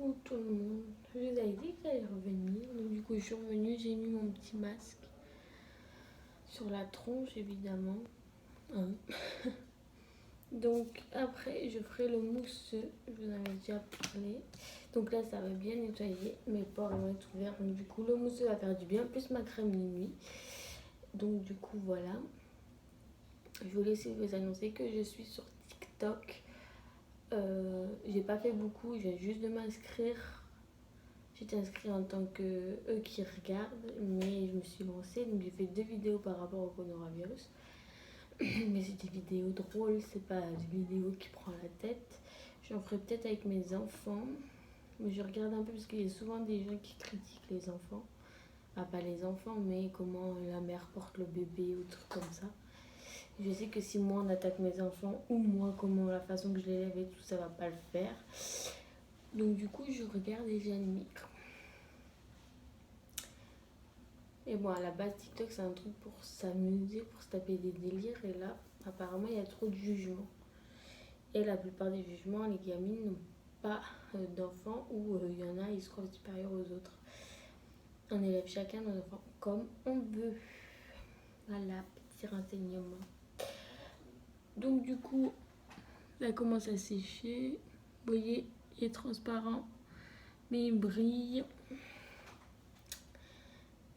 Coucou tout le monde, je vous avais dit que j'allais revenir, donc du coup je suis revenue, j'ai mis mon petit masque sur la tronche évidemment. Hein. Donc après je ferai le mousseux, je vous en avais déjà parlé. Donc là ça va bien nettoyer, mes pores vont être ouverts, donc du coup le mousseux va faire du bien, plus ma crème de nuit. Donc du coup voilà, je voulais aussi vous annoncer que je suis sur TikTok. J'ai pas fait beaucoup, je viens juste de m'inscrire. J'étais inscrite en tant que eux qui regardent, mais je me suis lancée, donc j'ai fait 2 vidéos par rapport au coronavirus. Mais c'est des vidéos drôles, c'est pas des vidéos qui prennent la tête. J'en ferai peut-être avec mes enfants, mais je regarde un peu parce qu'il y a souvent des gens qui critiquent les enfants. Ah, pas les enfants, mais comment la mère porte le bébé ou trucs comme ça. Je sais que si moi on attaque mes enfants, ou moi comment la façon que je les lève et tout, ça va pas le faire. Donc du coup je regarde et j'admire. Et bon, à la base, TikTok, c'est un truc pour s'amuser, pour se taper des délires. Et là, apparemment, il y a trop de jugements. Et la plupart des jugements, les gamines n'ont pas d'enfants ou il y en a, ils se croient supérieurs aux autres. On élève chacun nos enfants comme on veut. Voilà, petit renseignement. Donc du coup, ça commence à sécher. Vous voyez, il est transparent, mais il brille.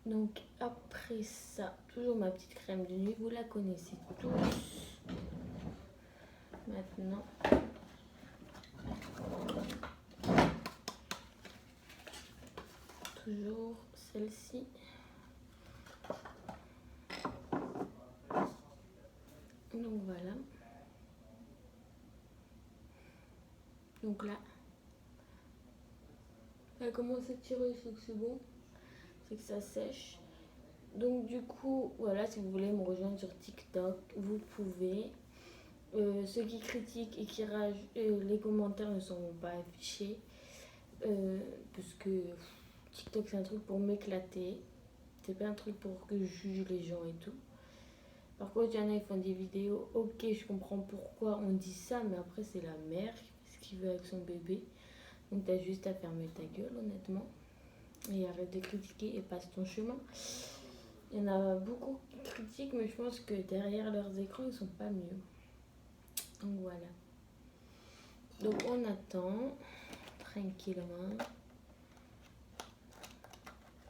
Donc après ça, toujours ma petite crème de nuit, vous la connaissez tous. Maintenant, toujours celle-ci. Donc voilà. Donc là, ça commence à tirer, c'est que c'est bon. C'est que ça sèche. Donc du coup, voilà, si vous voulez me rejoindre sur TikTok, vous pouvez. Ceux qui critiquent et qui ragent, les commentaires ne seront pas affichés. Parce que TikTok, c'est un truc pour m'éclater. C'est pas un truc pour que je juge les gens et tout. Par contre, il y en a, ils font des vidéos. Ok, je comprends pourquoi on dit ça, mais après, c'est la mère qui fait ce qu'il veut avec son bébé. Donc, t'as juste à fermer ta gueule, honnêtement. Et arrête de critiquer et passe ton chemin. Il y en a beaucoup qui critiquent, mais je pense que derrière leurs écrans, ils sont pas mieux. Donc, voilà. Donc, on attend tranquillement.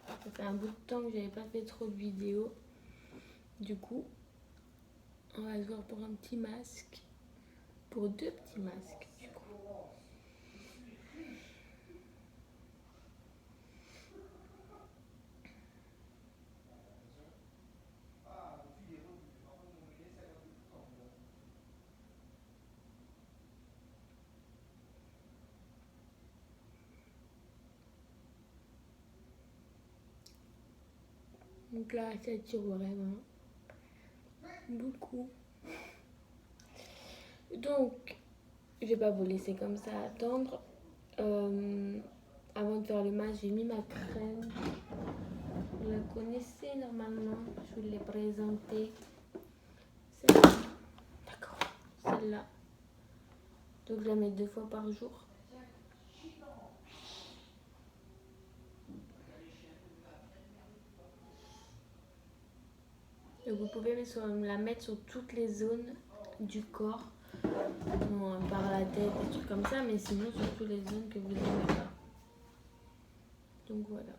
Ça fait un bout de temps que j'avais pas fait trop de vidéos. Du coup, on va se voir pour un petit masque. Pour 2 petits masques, du coup. Donc là, ça tire vraiment beaucoup. Donc, je vais pas vous laisser comme ça attendre. Avant de faire le masque, j'ai mis ma crème. Vous la connaissez normalement. Je vous l'ai présentée. Celle-là. D'accord. Celle-là. Donc, je la mets 2 fois par jour. Et vous pouvez la mettre sur toutes les zones du corps. Bon, par la tête, des trucs comme ça, mais sinon sur toutes les zones que vous n'aimez pas. Donc voilà.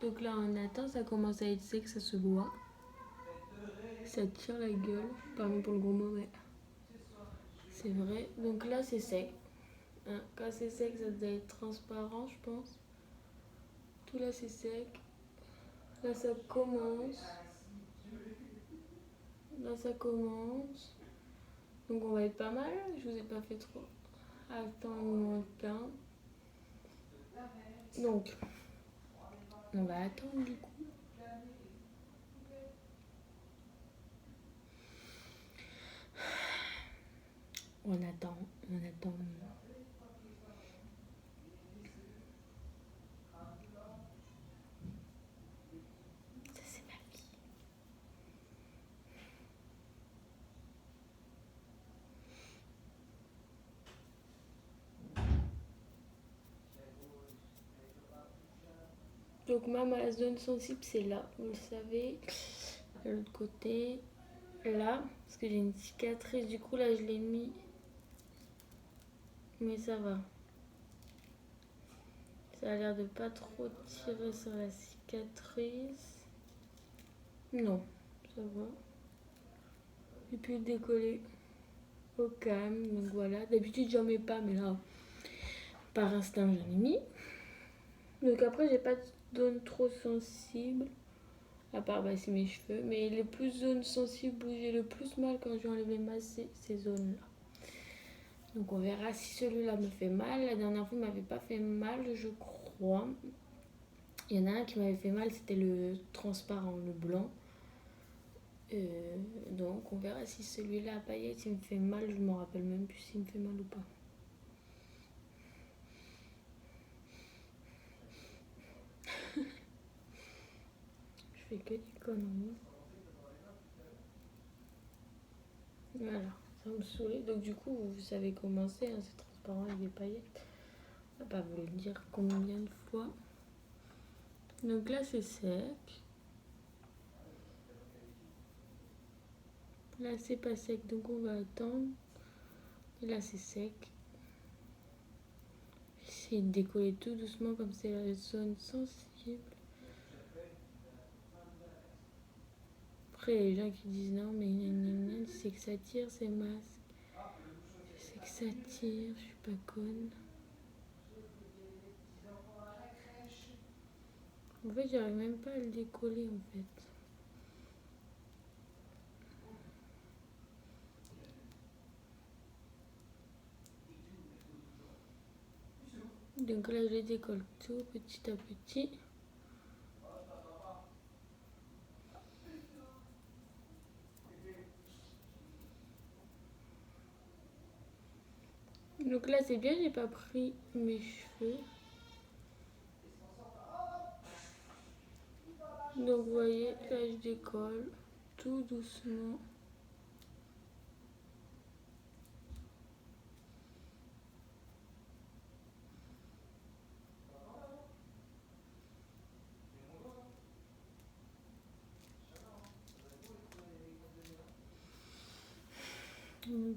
Donc là on attend, ça commence à être sec, ça se voit. Ça tire la gueule, pardon pour le gros mot, mais c'est vrai. Donc là c'est sec. Hein, quand c'est sec, ça doit être transparent, je pense. Tout là c'est sec. Là ça commence. Là ça commence. Donc on va être pas mal. Je vous ai pas fait trop attendre longtemps. Donc on va attendre du coup. On attend. Ça, c'est ma vie. Donc ma zone sensible c'est là, vous le savez. De l'autre côté, là, parce que j'ai une cicatrice, du coup là je l'ai mis. Mais ça va. Ça a l'air de pas trop tirer sur la cicatrice. Non, ça va. J'ai pu le décoller au calme, donc voilà. D'habitude j'en mets pas, mais là, par instinct j'en ai mis. Donc après j'ai pas de zone trop sensible. À part bah, c'est mes cheveux. Mais les plus zones sensibles où j'ai le plus mal quand je vais enlever les masses, c'est ces zones-là. Donc on verra si celui-là me fait mal. La dernière fois il m'avait pas fait mal, je crois. Il y en a un qui m'avait fait mal, c'était le transparent, le blanc. Donc on verra si celui-là à paillettes il me fait mal. Je me rappelle même plus s'il me fait mal ou pas. Je fais que des conneries. Voilà, ça me saoulait. Donc du coup vous savez comment c'est, hein, c'est transparent avec des paillettes. On va pas vous le dire combien de fois. Donc là c'est sec. Là c'est pas sec, donc on va attendre. Et là c'est sec. J'essaie de décoller tout doucement comme c'est la zone sensible. Après les gens qui disent non mais c'est que ça tire ces masques. C'est que ça tire, je suis pas conne. En fait j'arrive même pas à le décoller en fait. Donc là je les décolle tout petit à petit. Donc là c'est bien, j'ai pas pris mes cheveux. Donc vous voyez, là je décolle tout doucement.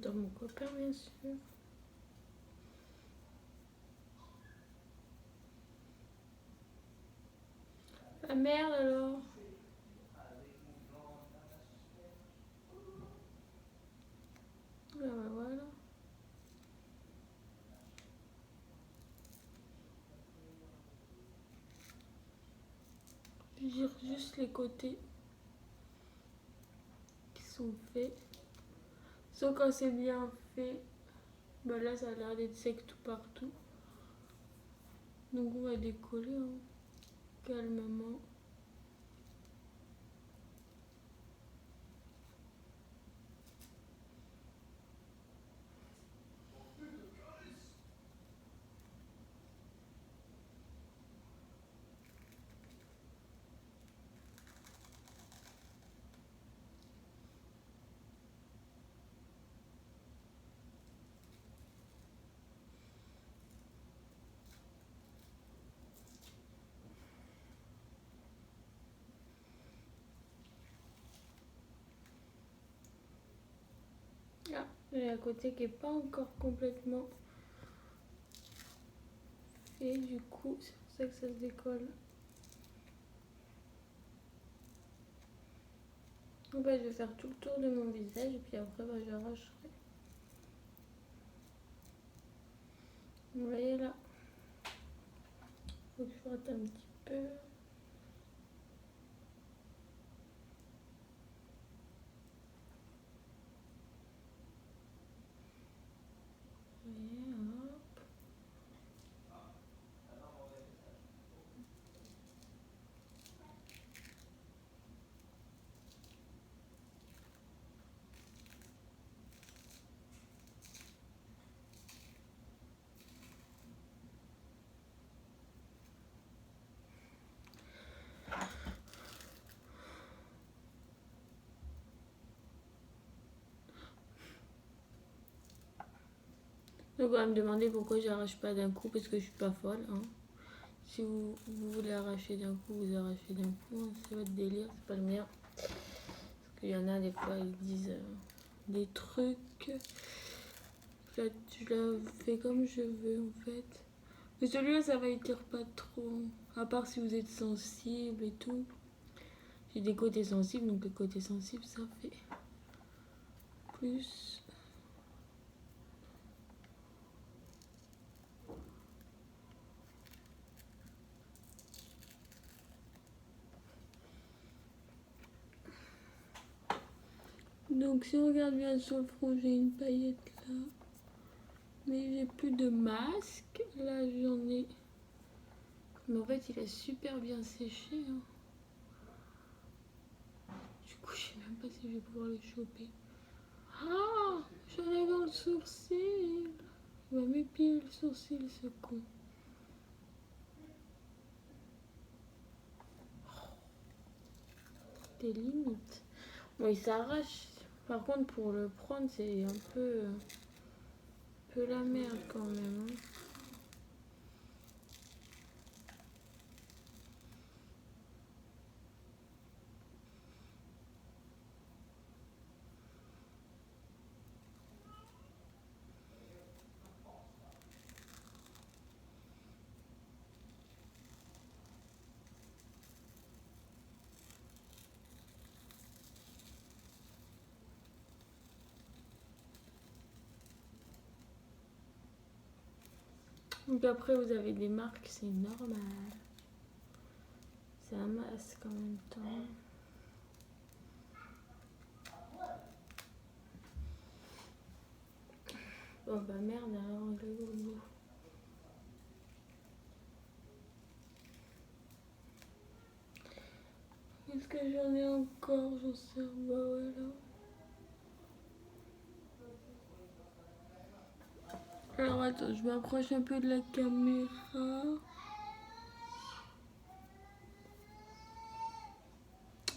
Dans mon copain bien sûr. Ah merde alors. Ah bah voilà. Je gire juste les côtés qui sont faits. Sauf quand c'est bien fait. Bah là ça a l'air d'être sec tout partout. Donc on va décoller hein, calmement. Là, j'ai un côté qui n'est pas encore complètement fait. Du coup, c'est pour ça que ça se décolle. En fait, je vais faire tout le tour de mon visage et puis après, bah, j'arracherai. Vous voyez là, faut que je frotte un petit peu. Voyez, hop. Donc on va me demander pourquoi j'arrache pas d'un coup parce que je suis pas folle. Hein. Si vous voulez arracher d'un coup, vous arrachez d'un coup. Hein. C'est votre délire, c'est pas le mien. Parce qu'il y en a des fois, ils disent des trucs. Là, je la fais comme je veux en fait. Mais celui-là, ça va étire pas trop. À part si vous êtes sensible et tout. J'ai des côtés sensibles, donc les côtés sensibles, ça fait plus. Donc si on regarde bien sur le front, j'ai une paillette là. Mais j'ai plus de masque. Là, j'en ai. Mais en fait, il a super bien séché. Hein. Du coup, je sais même pas si je vais pouvoir le choper. Ah, j'en ai dans le sourcil. Il va m'épiler le sourcil, ce con. Des limites. Bon, il s'arrache. Par contre, pour le prendre, c'est un peu la merde quand même. Hein. Donc après, vous avez des marques, c'est normal. C'est un masque en même temps. Oh bah merde, alors rigolo. Est-ce que j'en ai encore? J'en sais pas, voilà. Alors attends, je m'approche un peu de la caméra.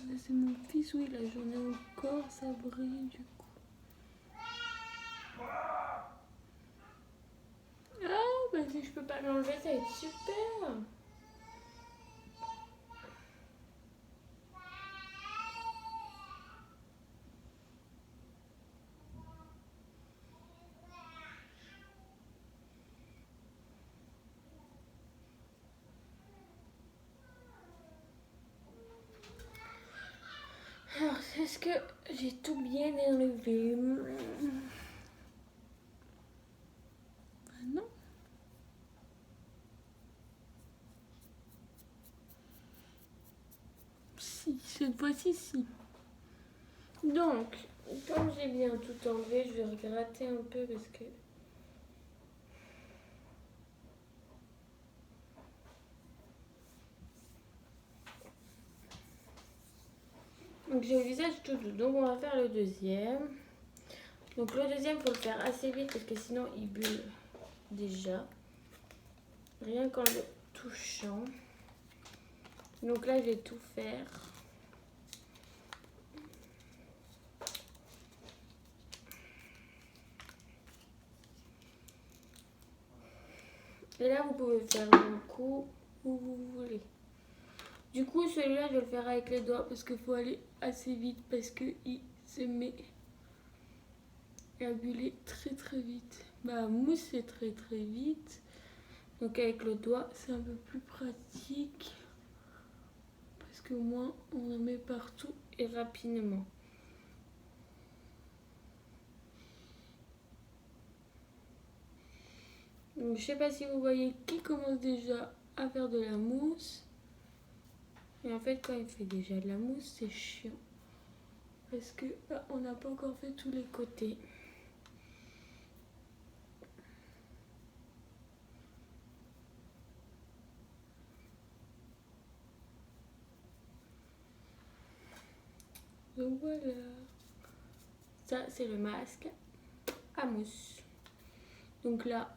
Là c'est mon fils, oui, là j'en ai encore, ça brille du coup. Ah, bah si je peux pas l'enlever, ça va être super. Alors, est-ce que j'ai tout bien enlevé? Ah non. Si, cette fois-ci, si. Donc, comme j'ai bien tout enlevé, je vais regratter un peu parce que... Donc j'ai le visage tout doux, donc on va faire le deuxième. Donc le deuxième, il faut le faire assez vite parce que sinon il bulle déjà. Rien qu'en le touchant. Donc là, je vais tout faire. Et là, vous pouvez faire un coup où vous voulez. Du coup, celui-là, je vais le faire avec les doigts parce qu'il faut aller assez vite parce qu'il se met à buller très très vite. Bah, mousser très très vite. Donc avec le doigt, c'est un peu plus pratique. Parce qu'au moins, on en met partout et rapidement. Donc, je sais pas si vous voyez qui commence déjà à faire de la mousse. Et en fait, quand il fait déjà de la mousse, c'est chiant. Parce que là, on n'a pas encore fait tous les côtés. Donc voilà. Ça, c'est le masque à mousse. Donc là,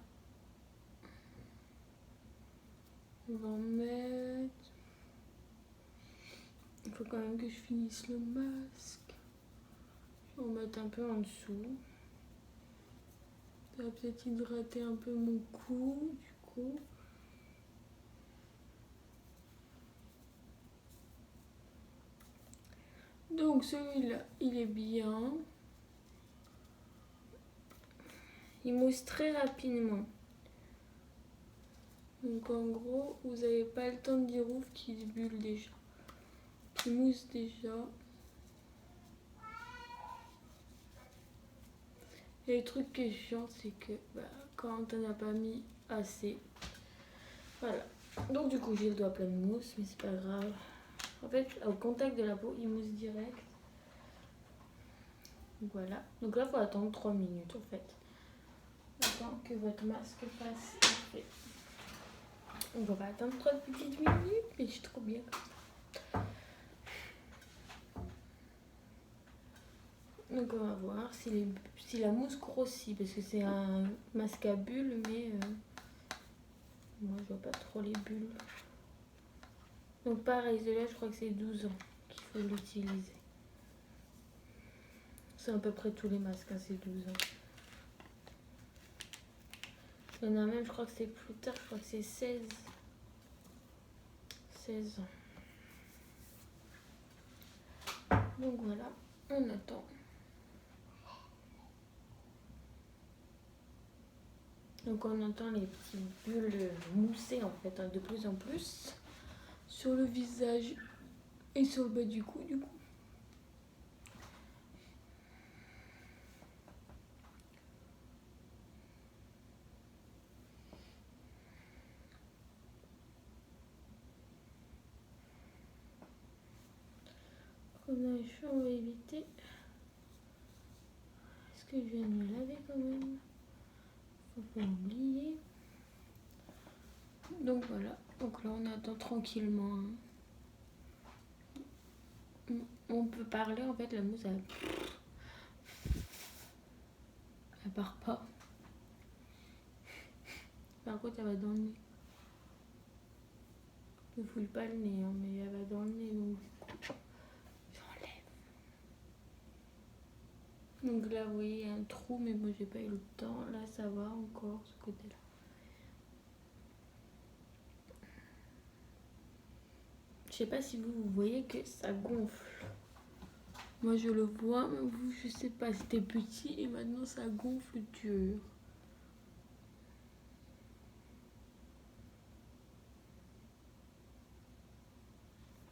on va en mettre... Il faut quand même que je finisse le masque. Je vais en mettre un peu en dessous. Ça va peut-être hydrater un peu mon cou, du coup. Donc celui-là, il est bien. Il mousse très rapidement. Donc en gros, vous n'avez pas le temps de dire ouf qu'il bulle déjà. Il mousse déjà. Et le truc qui est chiant, c'est que quand on n'a pas mis assez. Voilà. Donc du coup, j'ai le doigt plein de mousse, mais c'est pas grave. En fait, au contact de la peau, il mousse direct. Voilà. Donc là, il faut attendre 3 minutes en fait. Attends que votre masque passe. Parfait. On va pas attendre 3 petites minutes, mais je suis trop bien. Donc on va voir si la mousse grossit, parce que c'est un masque à bulles, mais moi je vois pas trop les bulles. Donc pareil, celui-là je crois que c'est 12 ans qu'il faut l'utiliser. C'est à peu près tous les masques, hein, c'est 12 ans. Il y en a même, je crois que c'est plus tard, je crois que c'est 16 ans. Donc voilà, on attend. Donc on entend les petites bulles mousser en fait, hein, de plus en plus sur le visage et sur le bas du cou du coup. On a les cheveux, on va éviter. Est-ce que je viens de me laver quand même? Faut pas oublier. Donc voilà, donc là on attend tranquillement. On peut parler en fait, la mousse elle part pas. Par contre elle va dans le nez. Ne fouille pas le nez, hein, mais elle va dans le nez donc j'enlève. Donc là vous voyez il y a un trou, mais moi j'ai pas eu le temps. Là ça va encore ce côté là. Je sais pas si vous voyez que ça gonfle. Moi je le vois, mais vous je sais pas, c'était petit et maintenant ça gonfle dur.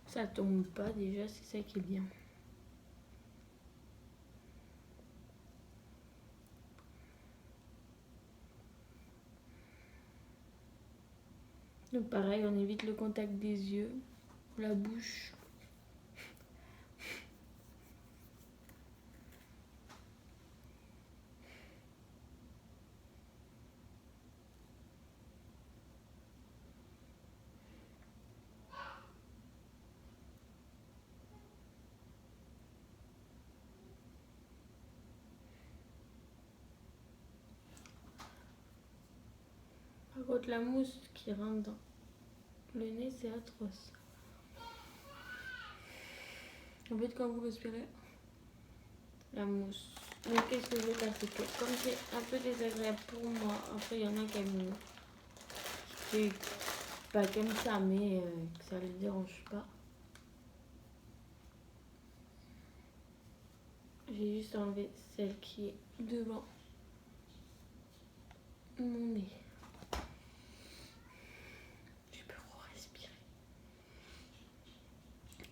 Ça tombe pas déjà, c'est ça qui est bien. Donc pareil, on évite le contact des yeux, la bouche. Par contre, la mousse qui rentre dans le nez, c'est atroce. En fait, quand vous respirez, la mousse. Mais qu'est-ce que je vais faire, c'est que comme c'est un peu désagréable pour moi, après il y en a qui aiment. C'est pas comme ça, mais que ça les dérange pas. J'ai juste enlevé celle qui est devant mon nez. Je peux respirer.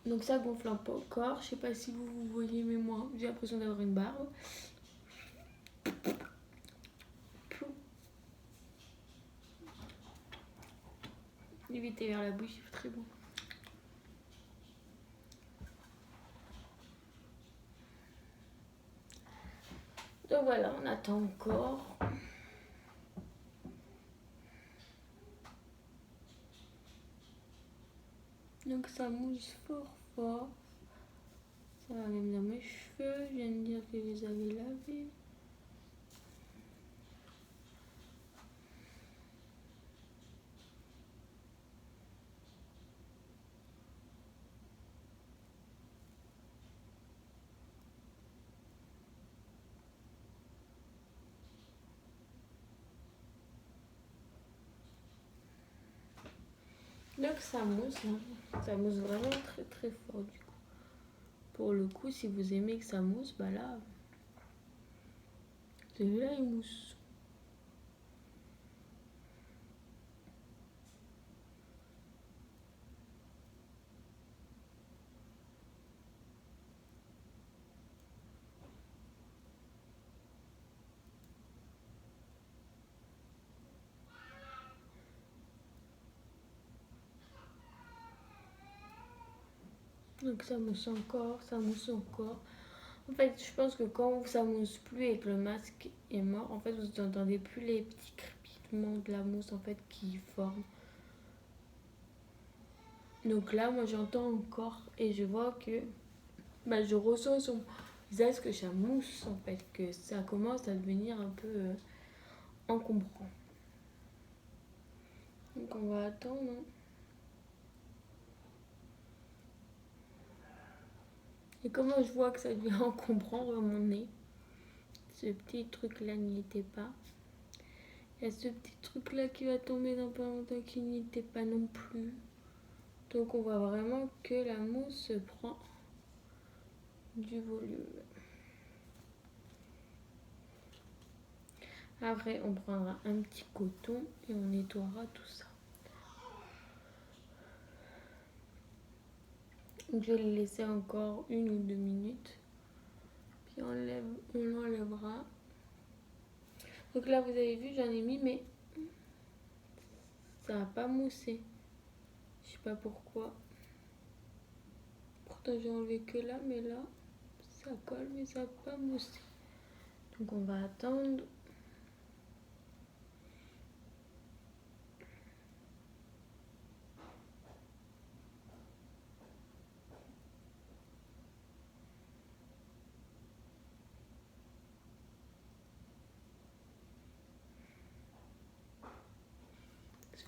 Donc ça gonfle un peu au corps. Je sais pas si vous voyez, mais moi j'ai l'impression d'avoir une barbe. Évitez vers la bouche, il fait très bon. Donc voilà, on attend encore. Donc ça mousse fort fort. Ça va même dans mes cheveux. Je viens de dire que je les avais lavés. Donc ça mousse, hein. Ça mousse vraiment très très fort du coup. Pour le coup, si vous aimez que ça mousse, bah là, celui-là il mousse. Donc ça mousse encore, ça mousse encore. En fait, je pense que quand ça mousse plus et que le masque est mort, en fait, vous n'entendez plus les petits crépitements de la mousse en fait qui forment. Donc là, moi, j'entends encore et je vois que je ressens sur mon visage que ça mousse en fait, que ça commence à devenir un peu encombrant. Donc on va attendre. Et comment je vois que ça devient encombrant dans mon nez, ce petit truc là n'y était pas. Il y a ce petit truc là qui va tomber dans pas longtemps qui n'y était pas non plus. Donc on voit vraiment que la mousse prend du volume. Après on prendra un petit coton et on nettoiera tout ça. Donc je vais le laisser encore 1 ou 2 minutes. Puis on l'enlèvera. Donc là vous avez vu j'en ai mis mais ça n'a pas moussé. Je sais pas pourquoi. Pourtant j'ai enlevé que là mais là ça colle mais ça n'a pas moussé. Donc on va attendre.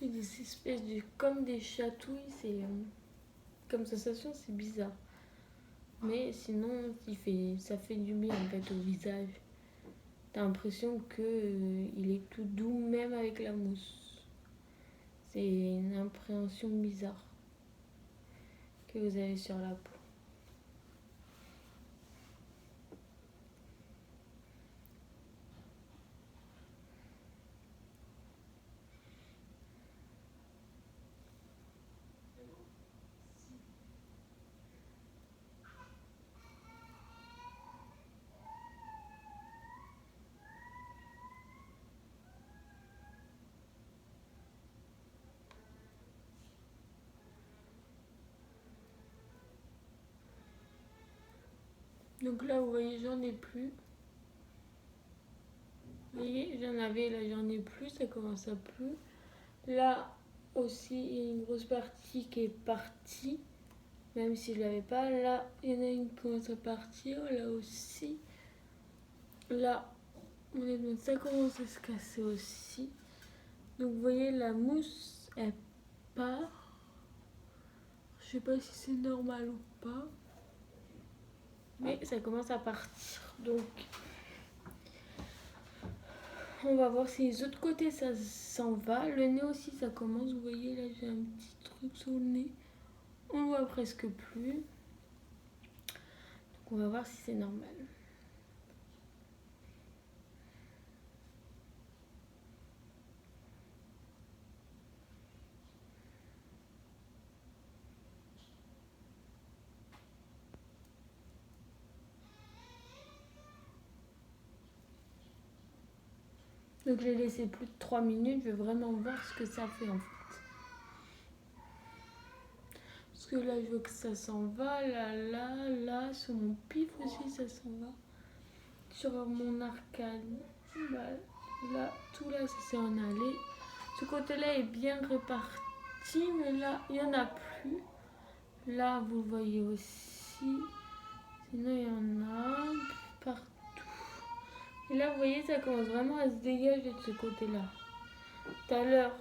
C'est des espèces de comme des chatouilles, c'est comme sensation c'est bizarre. Mais sinon ça fait du bien en fait au visage. T'as l'impression que il est tout doux même avec la mousse. C'est une appréhension bizarre que vous avez sur la peau. Donc là vous voyez j'en ai plus. Vous voyez j'en avais, là j'en ai plus, ça commence à plus. Là aussi il y a une grosse partie qui est partie. Même si je l'avais pas, là il y en a une qui commence à partir, là aussi. Là, honnêtement, ça commence à se casser aussi. Donc vous voyez la mousse, elle part. Je sais pas si c'est normal ou pas. Mais ça commence à partir. Donc on va voir si les autres côtés ça s'en va. Le nez aussi ça commence, vous voyez là j'ai un petit truc sur le nez. On voit presque plus. Donc on va voir si c'est normal. Donc j'ai laissé plus de 3 minutes, je vais vraiment voir ce que ça fait en fait. Parce que là je veux que ça s'en va, là, sur mon pif aussi ça s'en va. Sur mon arcade, là, tout là ça s'est en allé. Ce côté-là est bien réparti, mais là il n'y en a plus. Là vous le voyez aussi, sinon il y en a partout. Et là, vous voyez, ça commence vraiment à se dégager de ce côté-là. Tout à l'heure,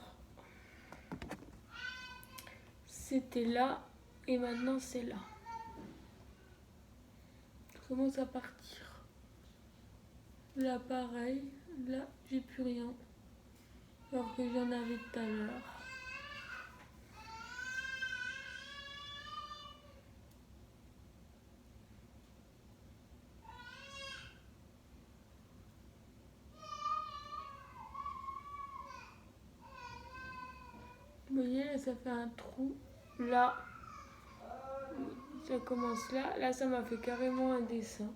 c'était là et maintenant c'est là. Ça commence à partir. Là, pareil. Là, j'ai plus rien. Alors que j'en avais tout à l'heure. voyez, là, ça fait un trou. Là, ça commence là. Là, ça m'a fait carrément un dessin.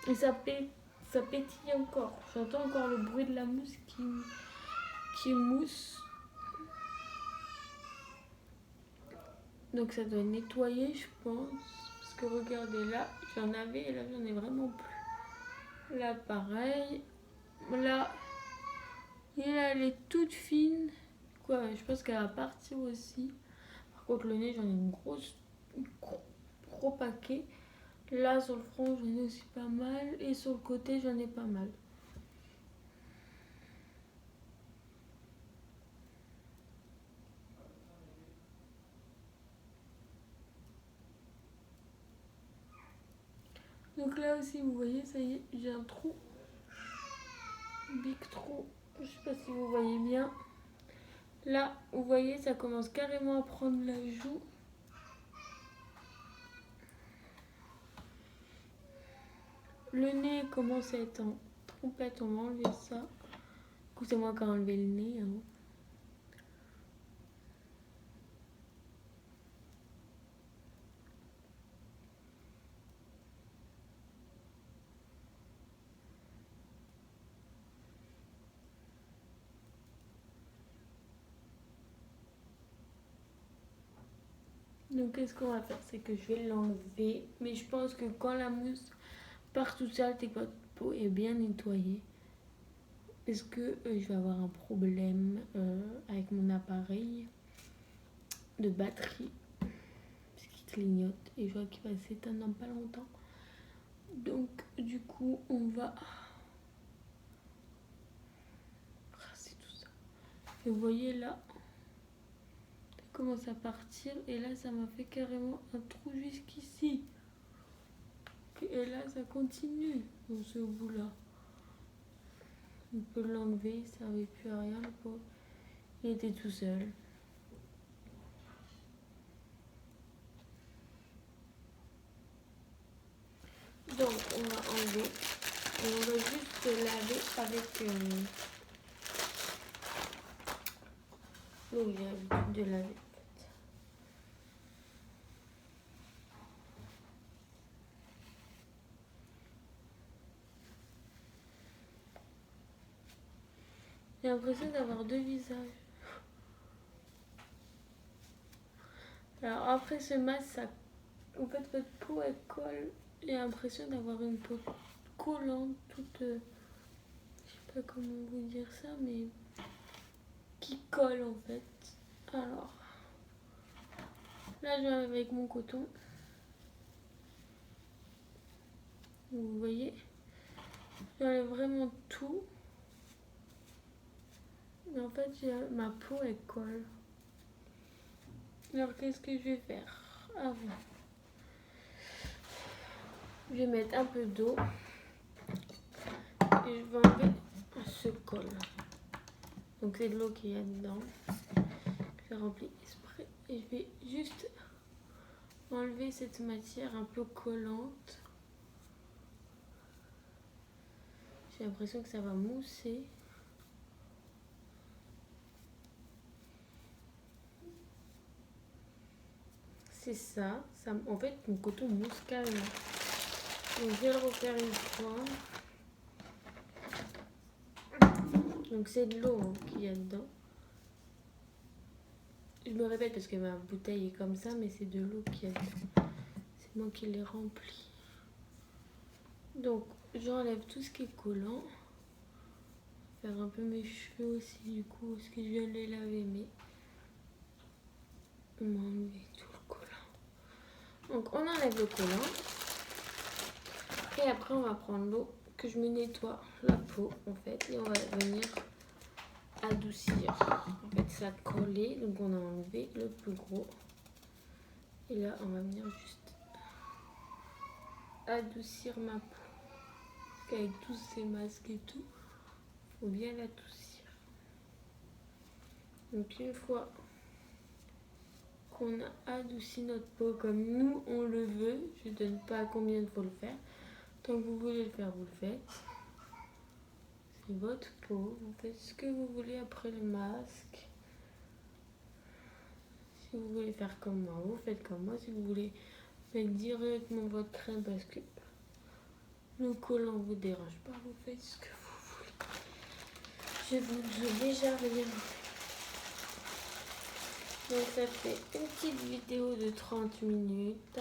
Et ça pétille encore. J'entends encore le bruit de la mousse qui mousse. Donc ça doit nettoyer, je pense. Parce que regardez, là, j'en avais et là, j'en ai vraiment plus. Là, pareil. Là, et là, elle est toute fine. Quoi, je pense qu'elle va partir aussi. Par contre, le nez, j'en ai un gros paquet. Là, sur le front, j'en ai aussi pas mal. Et sur le côté, j'en ai pas mal. Donc là aussi, vous voyez, ça y est, j'ai un trou. Big trou. Je sais pas si vous voyez bien. Là, vous voyez, ça commence carrément à prendre la joue. Le nez commence à être en trompette, on va enlever ça. Du coup, c'est moi qui ai enlevé le nez. Hein. Donc, qu'est-ce qu'on va faire? C'est que je vais l'enlever. Mais je pense que quand la mousse part toute seule et que votre peau est bien nettoyée, est-ce que je vais avoir un problème avec mon appareil de batterie? Parce qu'il clignote et je vois qu'il va s'éteindre dans pas longtemps. Donc, du coup, on va rincer tout ça. Et vous voyez là, ça commence à partir. Et là, ça m'a fait carrément un trou jusqu'ici. Et là, ça continue dans ce bout-là. On peut l'enlever, il ne servait plus à rien. Il était tout seul. Donc, on va enlever. Et on va juste laver avec l'eau que j'ai l'habitude de laver. J'ai l'impression d'avoir deux visages. Alors après ce masque, ça, en fait votre peau elle colle. J'ai l'impression d'avoir une peau collante, toute, je sais pas comment vous dire ça, mais qui colle en fait. Alors là je vais avec mon coton. Vous voyez, j'enlève vraiment tout. Mais en fait ma peau elle colle. Alors qu'est-ce que je vais faire avant? Je vais mettre un peu d'eau et je vais enlever ce col. Donc c'est de l'eau qu'il y a dedans. J'ai rempli exprès et je vais juste enlever cette matière un peu collante. J'ai l'impression que ça va mousser. C'est ça. En fait, mon coton mousse carrément. Donc je vais le refaire une fois. Donc c'est de l'eau qu'il y a dedans. Je me répète parce que ma bouteille est comme ça, mais c'est de l'eau qu'il y a dedans. C'est moi qui l'ai remplie. Donc j'enlève tout ce qui est collant. Faire un peu mes cheveux aussi du coup, parce que je viens de les laver, mais on m'a enlevé tout le collant. Donc on enlève le collant. Et après on va prendre l'eau que je me nettoie la peau en fait. Et on va venir adoucir. En fait ça a collé, donc on a enlevé le plus gros. Et là on va venir juste adoucir ma peau. Parce qu'avec tous ces masques et tout, faut bien l'adoucir. Donc une fois qu'on a adouci notre peau comme nous on le veut, je ne donne pas combien il faut le faire. Tant que vous voulez le faire, vous le faites. C'est votre peau, vous faites ce que vous voulez après le masque. Si vous voulez faire comme moi, vous faites comme moi. Si vous voulez, faites directement votre crème parce que le collant vous dérange pas, vous faites ce que vous voulez. Je vous ai déjà rien. Donc ça fait une petite vidéo de 30 minutes.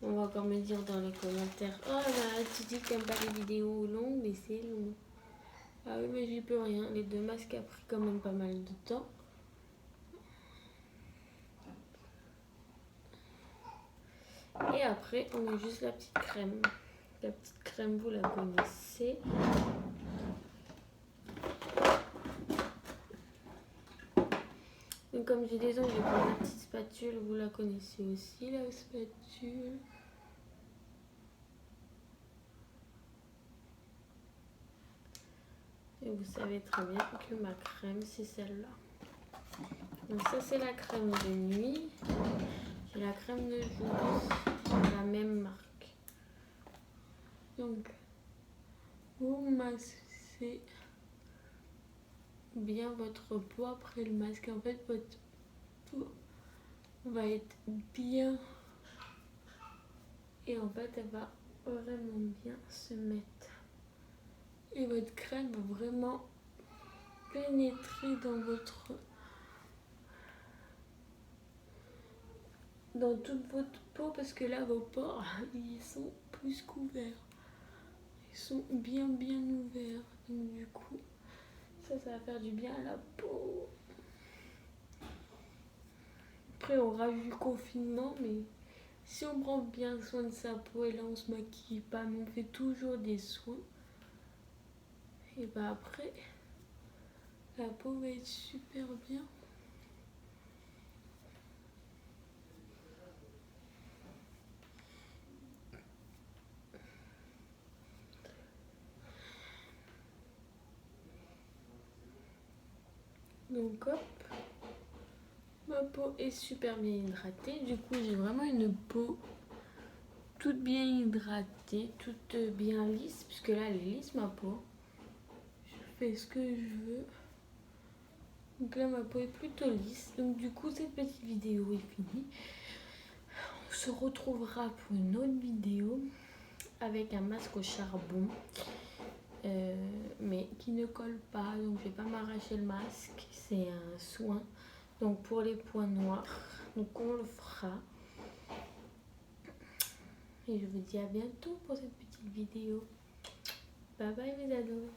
On va encore me dire dans les commentaires, oh là, tu dis que t'aimes pas les vidéos longues, mais c'est long. Ah oui, mais j'y peux rien. Les deux masques a pris quand même pas mal de temps. Et après, on met juste la petite crème. La petite crème, vous la connaissez. Donc comme j'ai des ongles, je vais prendre la petite spatule. Vous la connaissez aussi, la spatule. Et vous savez très bien que ma crème, c'est celle-là. Donc ça, c'est la crème de nuit. J'ai la crème de jour, la même marque. Donc, vous massez bien votre peau après le masque. En fait, votre peau va être bien. Et en fait, elle va vraiment bien se mettre. Et votre crème va vraiment pénétrer dans toute votre peau parce que là, vos pores, ils sont plus couverts. Ils sont bien ouverts. Donc du coup, ça va faire du bien à la peau. Après, on rajoute le confinement, mais si on prend bien soin de sa peau et là, on se maquille pas, mais on fait toujours des soins. Et bah après, la peau va être super bien. Donc hop, ma peau est super bien hydratée. Du coup, j'ai vraiment une peau toute bien hydratée, toute bien lisse, puisque là, elle est lisse ma peau. Je fais ce que je veux. Donc là, ma peau est plutôt lisse. Donc du coup, cette petite vidéo est finie. On se retrouvera pour une autre vidéo avec un masque au charbon. Mais qui ne colle pas, donc je vais pas m'arracher le masque, c'est un soin. Donc pour les points noirs, donc on le fera. Et je vous dis à bientôt pour cette petite vidéo. Bye bye mes ados.